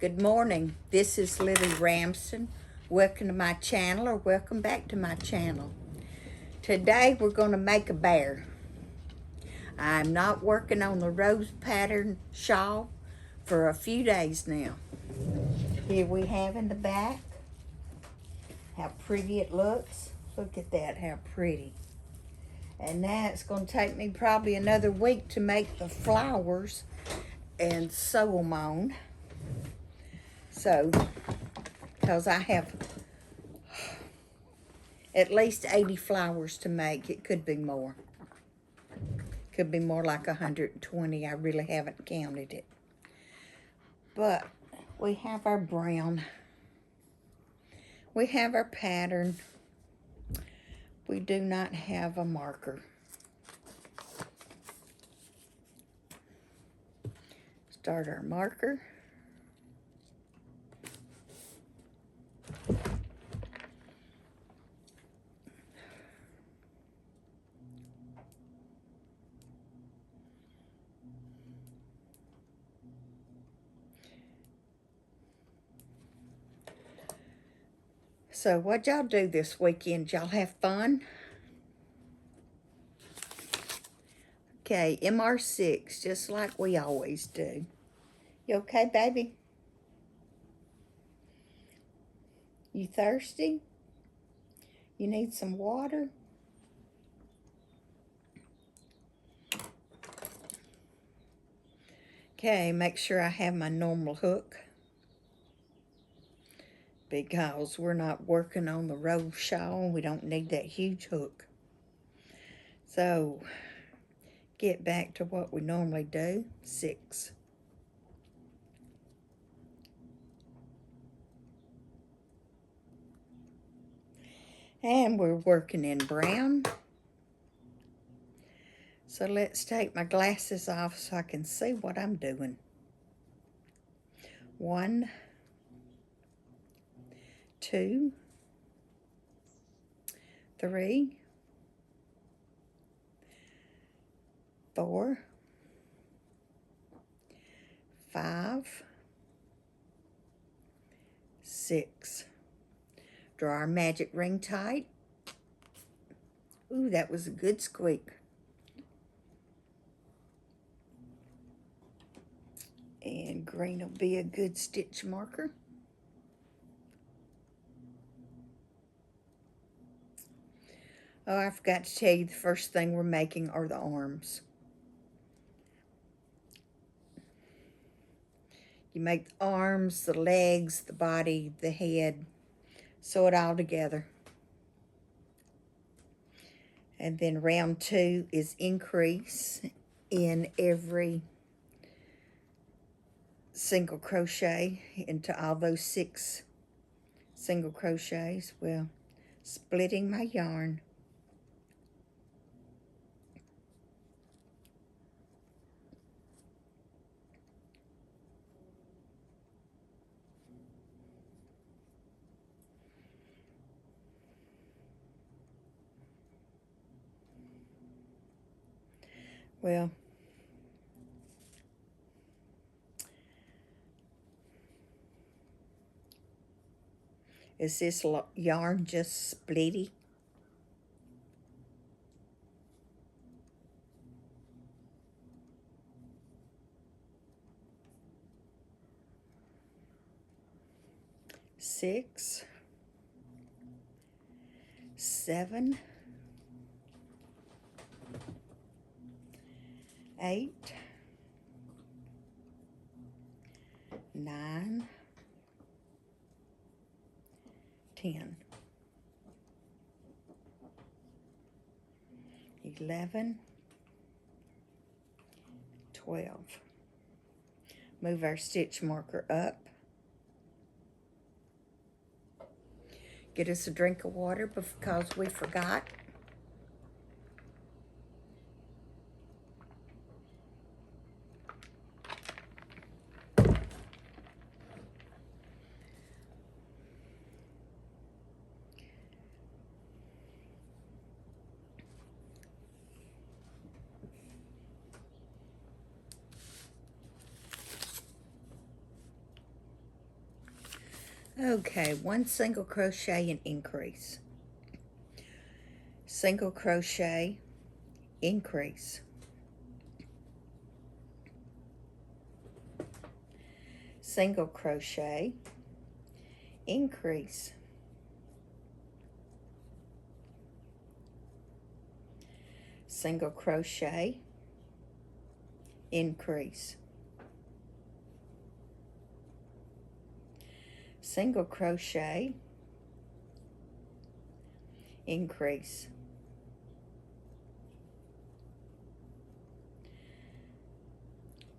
Good morning. This is Lily Ramsden. Welcome to my channel, or welcome back to my channel. Today we're going to make a bear. I'm not working on the rose pattern shawl for a few days now. Here we have in the back how pretty it looks. Look at that, how pretty. And now it's going to take me probably another week to make the flowers and sew them on. So, because I have at least 80 flowers to make. It could be more. Could be more like 120. I really haven't counted it. But we have our brown. We have our pattern. We do not have a marker. Start our marker. So what y'all do this weekend? Y'all have fun? Okay, MR6, just like we always do. You okay, baby? You thirsty? You need some water? Okay, make sure I have my normal hook, because we're not working on the rose shawl. We don't need that huge hook. So, get back to what we normally do. 6. And we're working in brown. So let's take my glasses off so I can see what I'm doing. 1, 2, 3, 4, 5, 6. Draw our magic ring tight. Ooh, that was a good squeak. And green will be a good stitch marker. Oh, I forgot to tell you, the first thing we're making are the arms. You make the arms, the legs, the body, the head, sew it all together. And then round 2 is increase in every single crochet into all those 6 single crochets. Well, splitting my yarn. Well, is this yarn just splitty? Six, 7, 8, 9, 10, 11, 12. Move our stitch marker up. Get us a drink of water because we forgot. Okay, one single crochet and increase. Single crochet, increase. Single crochet, increase. Single crochet, increase. Single crochet, increase.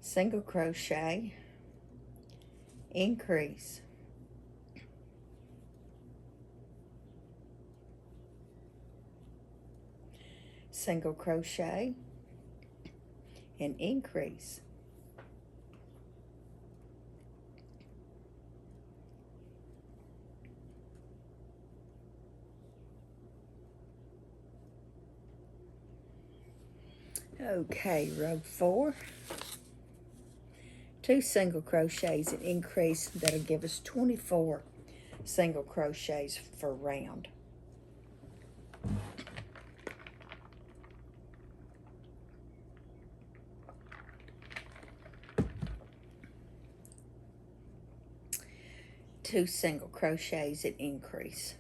Single crochet, increase. Single crochet and increase. Okay, row 4, 2 single crochets and increase. That'll give us 24 single crochets for round. Two single crochets and increase.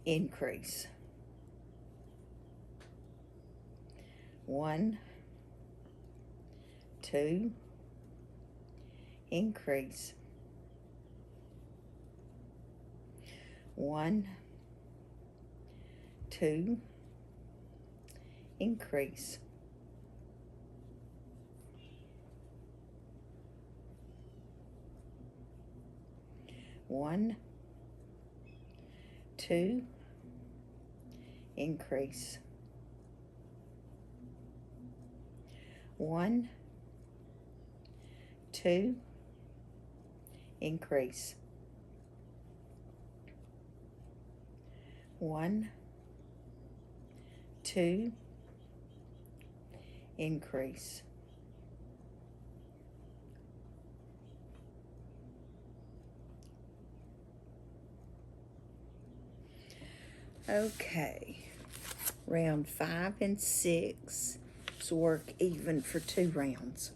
Increase. 1, 2, increase. 1, 2, increase. 1, 2, increase. 1, 2, increase. 1, 2, increase. Okay, round 5 and 6. So work even for 2 rounds.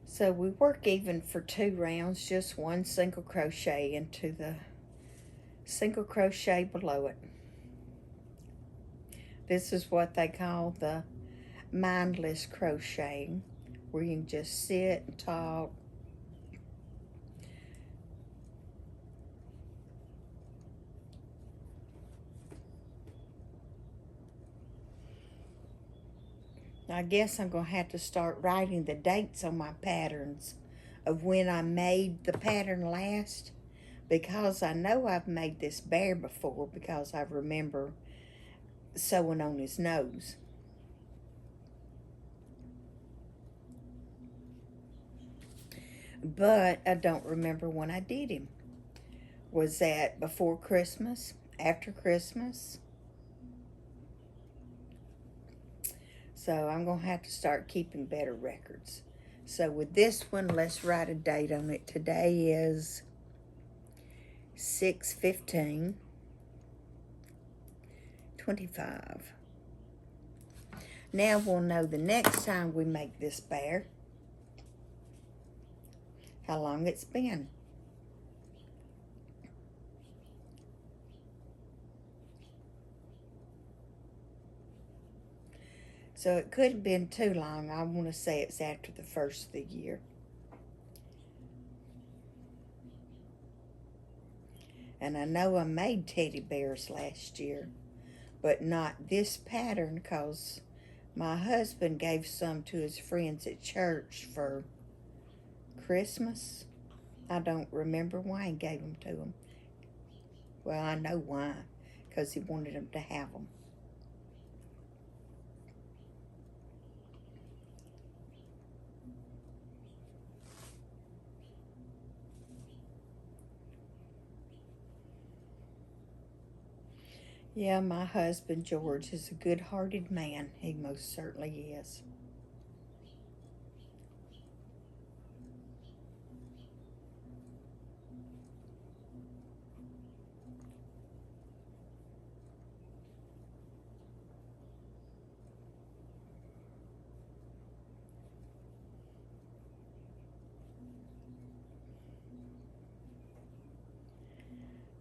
So we work even for 2 rounds, just 1 single crochet into the single crochet below it. This is what they call the mindless crocheting, where you can just sit and talk. I guess I'm going to have to start writing the dates on my patterns of when I made the pattern last, because I know I've made this bear before, because I remember sewing on his nose. But I don't remember when I did him. Was that before Christmas? After Christmas? So I'm going to have to start keeping better records. So with this one, let's write a date on it. Today is 6/15/25. Now we'll know the next time we make this bear how long it's been. So it could have been too long. I want to say it's after the first of the year. And I know I made teddy bears last year, but not this pattern, because my husband gave some to his friends at church for Christmas. I don't remember why he gave them to them. Well, I know why, because he wanted them to have them. Yeah, my husband George is a good-hearted man. He most certainly is.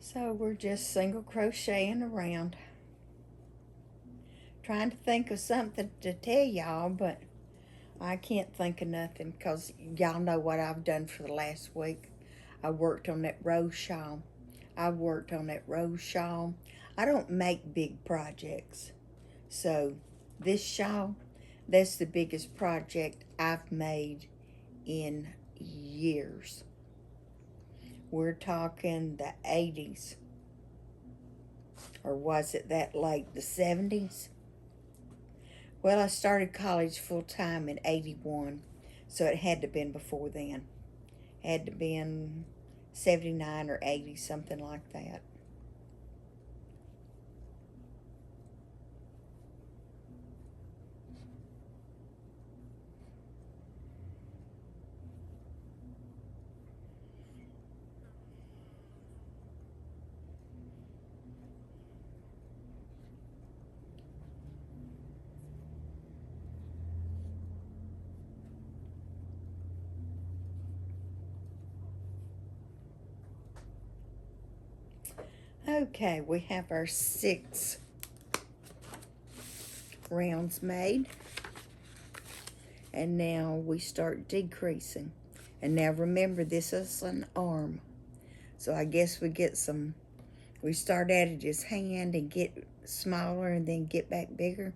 So we're just single crocheting around. Trying to think of something to tell y'all, but I can't think of nothing because y'all know what I've done for the last week. I worked on that rose shawl. I worked on that rose shawl. I don't make big projects. So this shawl, that's the biggest project I've made in years. We're talking the 80s. Or was it that late? The 70s? Well, I started college full time in 81. So it had to have been before then. Had to have been 79 or 80, something like that. Okay, we have our 6 rounds made. And now we start decreasing. And now remember, this is an arm. So I guess we start at his hand and get smaller and then get back bigger.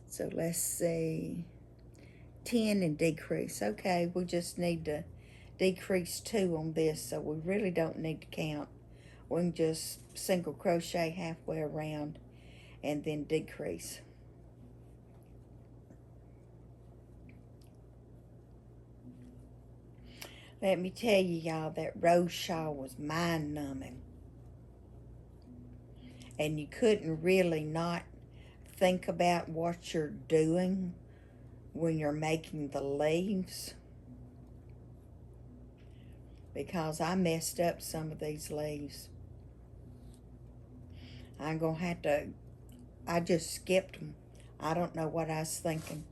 So let's see, 10 and decrease. Okay, we just need to decrease 2 on this, so we really don't need to count. We can just single crochet halfway around and then decrease. Let me tell you, y'all, that rose shawl was mind-numbing. And you couldn't really not think about what you're doing when you're making the leaves, because I messed up some of these leaves. I'm gonna have to, I just skipped them. I don't know what I was thinking.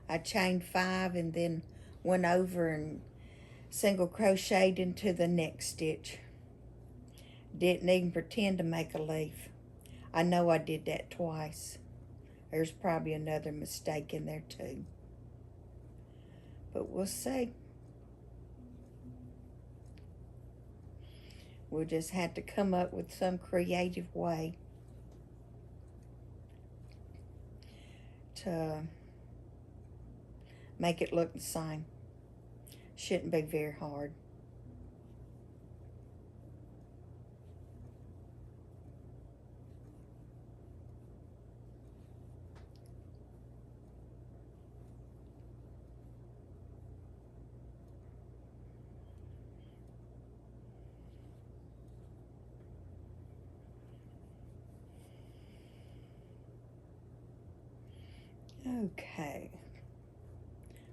I chained 5 and then went over and single crocheted into the next stitch. Didn't even pretend to make a leaf. I know I did that twice. There's probably another mistake in there too. But we'll see. We'll just have to come up with some creative way to make it look the same. Shouldn't be very hard. Okay.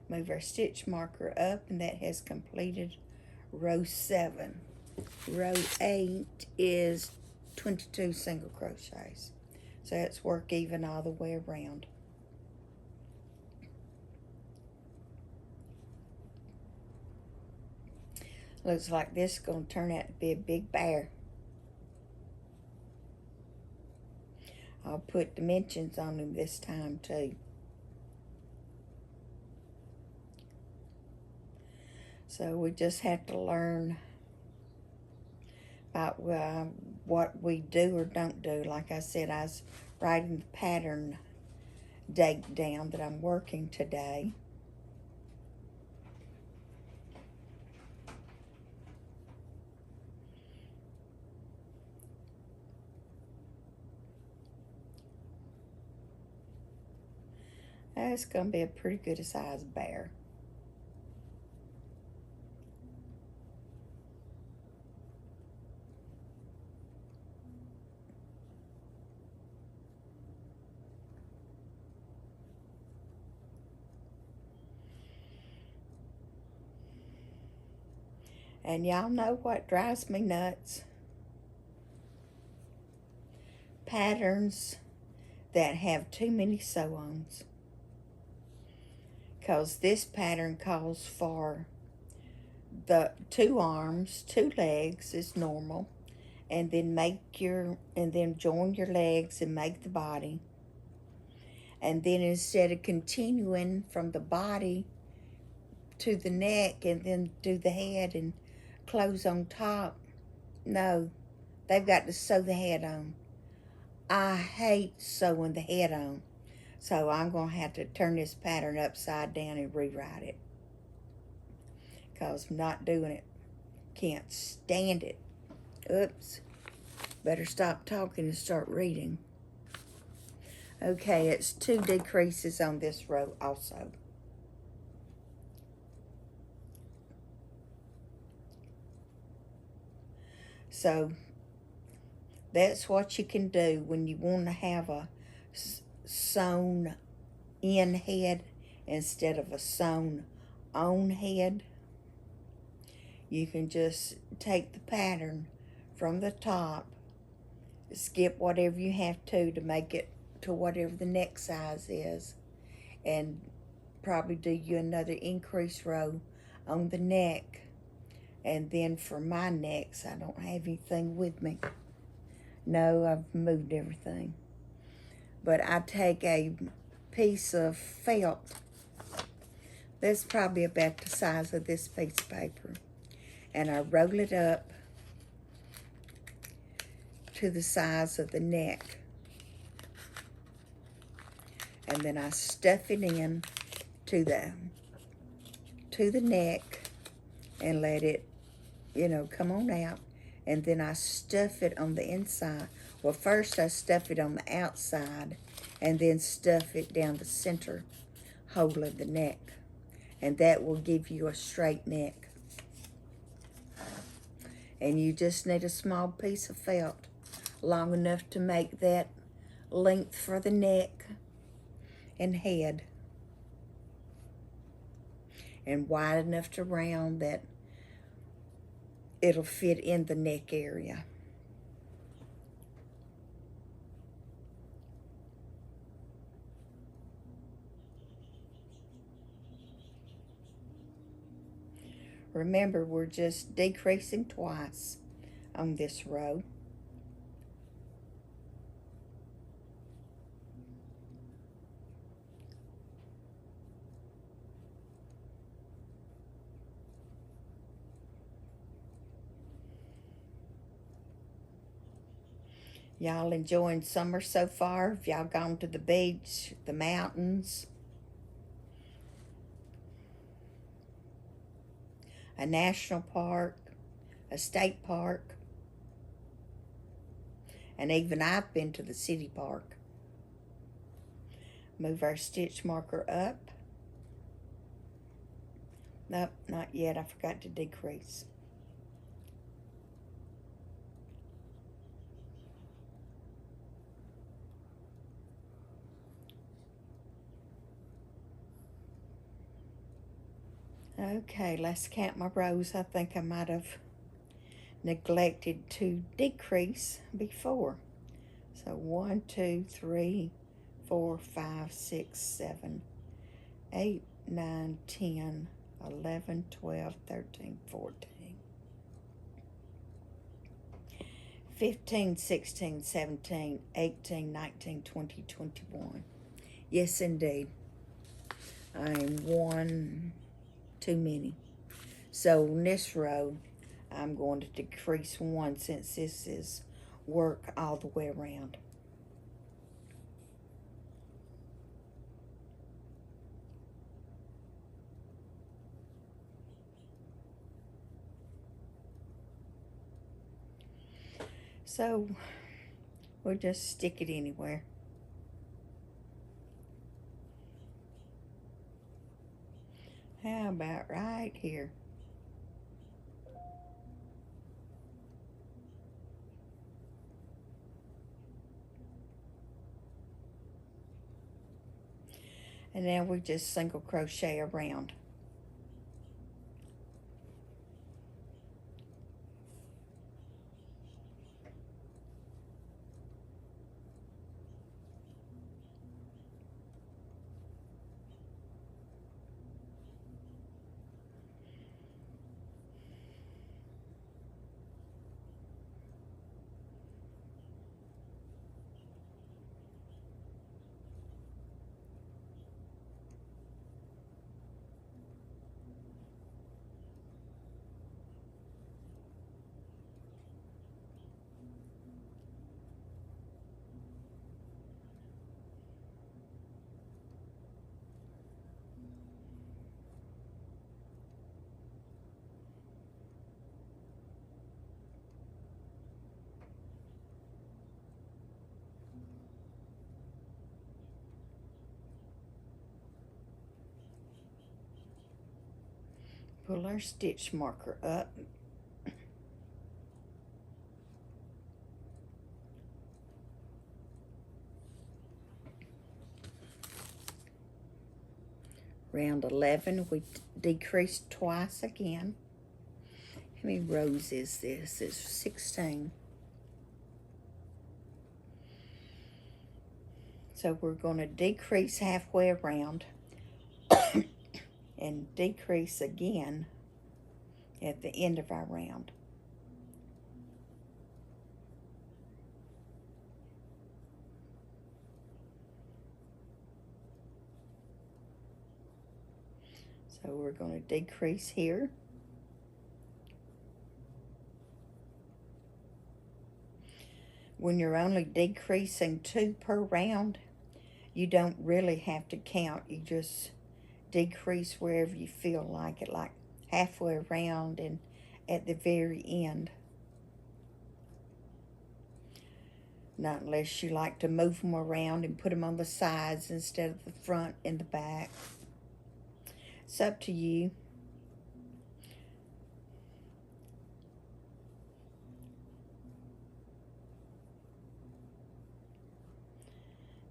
Move our stitch marker up, and that has completed row 7. Row 8 is 22 single crochets. So it's work even all the way around. Looks like this is going to turn out to be a big bear. I'll put dimensions on him this time too. So we just have to learn about what we do or don't do. Like I said, I was writing the pattern date down that I'm working today. That's going to be a pretty good sized bear. And y'all know what drives me nuts? Patterns that have too many sew-ons. Because this pattern calls for the 2 arms, 2 legs is normal. And then join your legs and make the body. And then instead of continuing from the body to the neck and then do the head and close on top, no, they've got to sew the head on. I hate sewing the head on, so I'm going to have to turn this pattern upside down and rewrite it, because I'm not doing it. Can't stand it. Oops. Better stop talking and start reading. Okay, it's 2 decreases on this row also. So that's what you can do when you want to have a sewn in head instead of a sewn on head. You can just take the pattern from the top, skip whatever you have to make it to whatever the neck size is, and probably do you another increase row on the neck. And then for my necks, I don't have anything with me. No, I've moved everything. But I take a piece of felt that's probably about the size of this piece of paper, and I roll it up to the size of the neck, and then I stuff it in to the neck and let it, come on out. And then I stuff it on the inside. Well, first I stuff it on the outside and then stuff it down the center hole of the neck, and that will give you a straight neck. And you just need a small piece of felt long enough to make that length for the neck and head, and wide enough to round that it'll fit in the neck area. Remember, we're just decreasing twice on this row. Y'all enjoying summer so far? Have y'all gone to the beach, the mountains, a national park, a state park? And even I've been to the city park. Move our stitch marker up. Nope, not yet. I forgot to decrease. Okay, let's count my rows. I think I might have neglected to decrease before. So 1, 2, 3, 4, 5, 6, 7, 8, 9, 10, 11, 12, 13, 14, 15, 16, 17, 18, 19, 20, 21. Yes, indeed. I am 1 too many. So in this row, I'm going to decrease 1 since this is work all the way around. So we'll just stick it anywhere. How about right here? And now we just single crochet around. Pull our stitch marker up. Round 11, we decreased twice again. How many rows is this? It's 16. So we're going to decrease halfway around and decrease again at the end of our round. So we're going to decrease here. When you're only decreasing 2 per round, you don't really have to count. You just decrease wherever you feel like it, like halfway around and at the very end. Not unless you like to move them around and put them on the sides instead of the front and the back. It's up to you.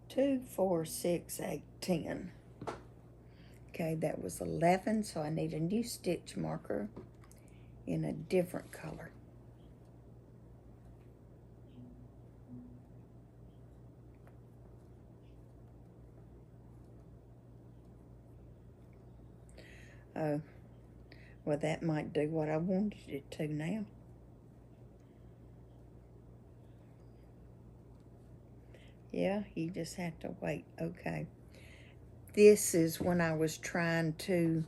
Two, 4, 6, 8, 10. Okay, that was 11, so I need a new stitch marker in a different color. Oh, well, that might do what I wanted it to now. Yeah, you just have to wait. Okay. This is when I was trying to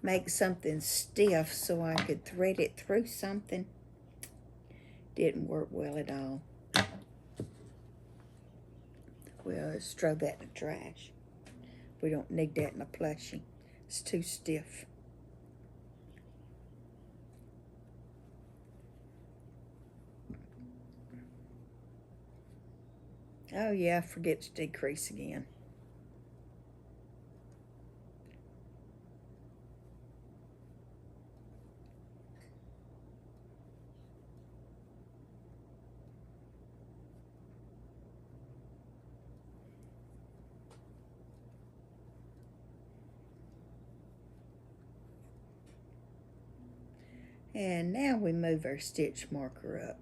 make something stiff so I could thread it through something. Didn't work well at all. Well, let's throw that in the trash. We don't need that in a plushie. It's too stiff. Oh yeah, forget to decrease again. And now we move our stitch marker up.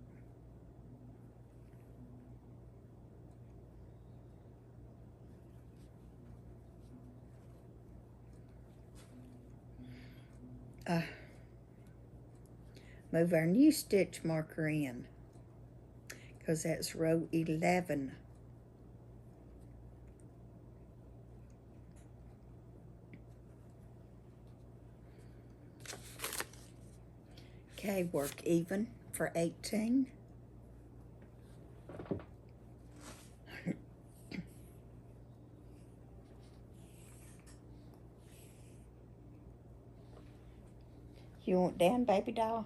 Move our new stitch marker in, because that's row 11. Okay, work even for 18. You want down, baby doll?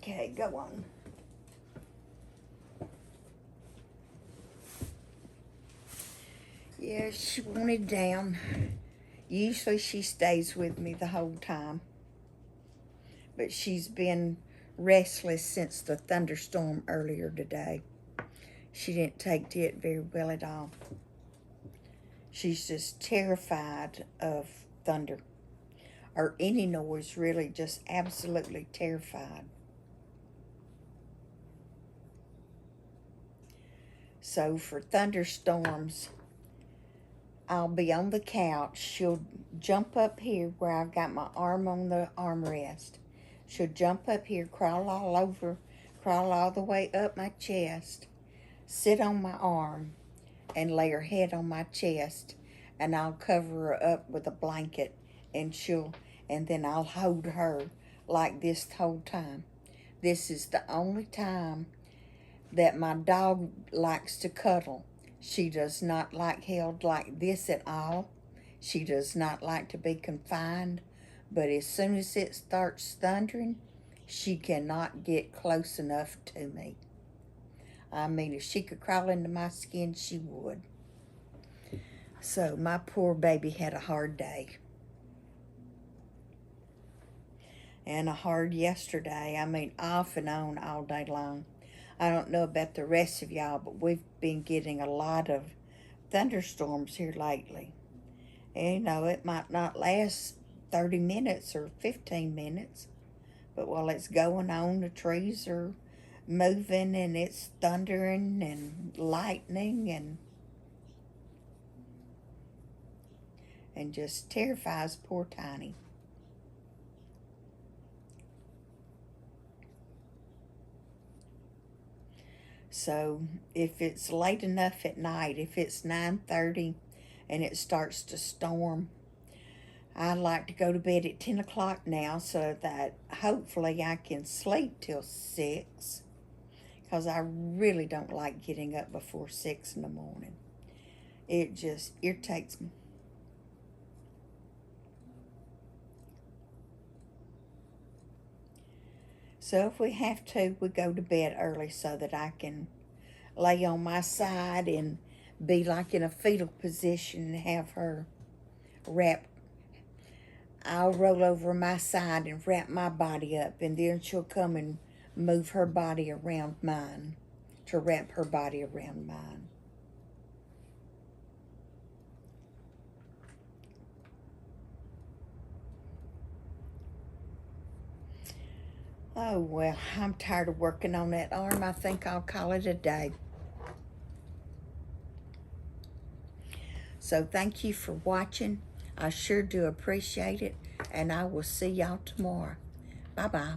Okay, go on. Yeah, she wanted down. Usually she stays with me the whole time. But she's been restless since the thunderstorm earlier today. She didn't take to it very well at all. She's just terrified of thunder. Or any noise, really, just absolutely terrified. So for thunderstorms, I'll be on the couch. She'll jump up here where I've got my arm on the armrest. She'll jump up here, crawl all over, crawl all the way up my chest, sit on my arm, and lay her head on my chest, and I'll cover her up with a blanket, and then I'll hold her like this the whole time. This is the only time that my dog likes to cuddle. She does not like held like this at all. She does not like to be confined, but as soon as it starts thundering, she cannot get close enough to me. I mean, if she could crawl into my skin, she would. So my poor baby had a hard day. And a hard yesterday. I mean, off and on all day long. I don't know about the rest of y'all, but we've been getting a lot of thunderstorms here lately. And, you know, it might not last 30 minutes or 15 minutes, but while it's going on, the trees are moving and it's thundering and lightning and just terrifies poor Tiny. So if it's late enough at night, if it's 9:30 and it starts to storm, I like to go to bed at 10 o'clock now so that hopefully I can sleep till 6, because I really don't like getting up before 6 in the morning. It just irritates me. So if we have to, we go to bed early so that I can lay on my side and be like in a fetal position and have her wrap. I'll roll over my side and wrap my body up, and then she'll come and move her body around mine to wrap her body around mine. Oh, well, I'm tired of working on that arm. I think I'll call it a day. So thank you for watching. I sure do appreciate it, and I will see y'all tomorrow. Bye-bye.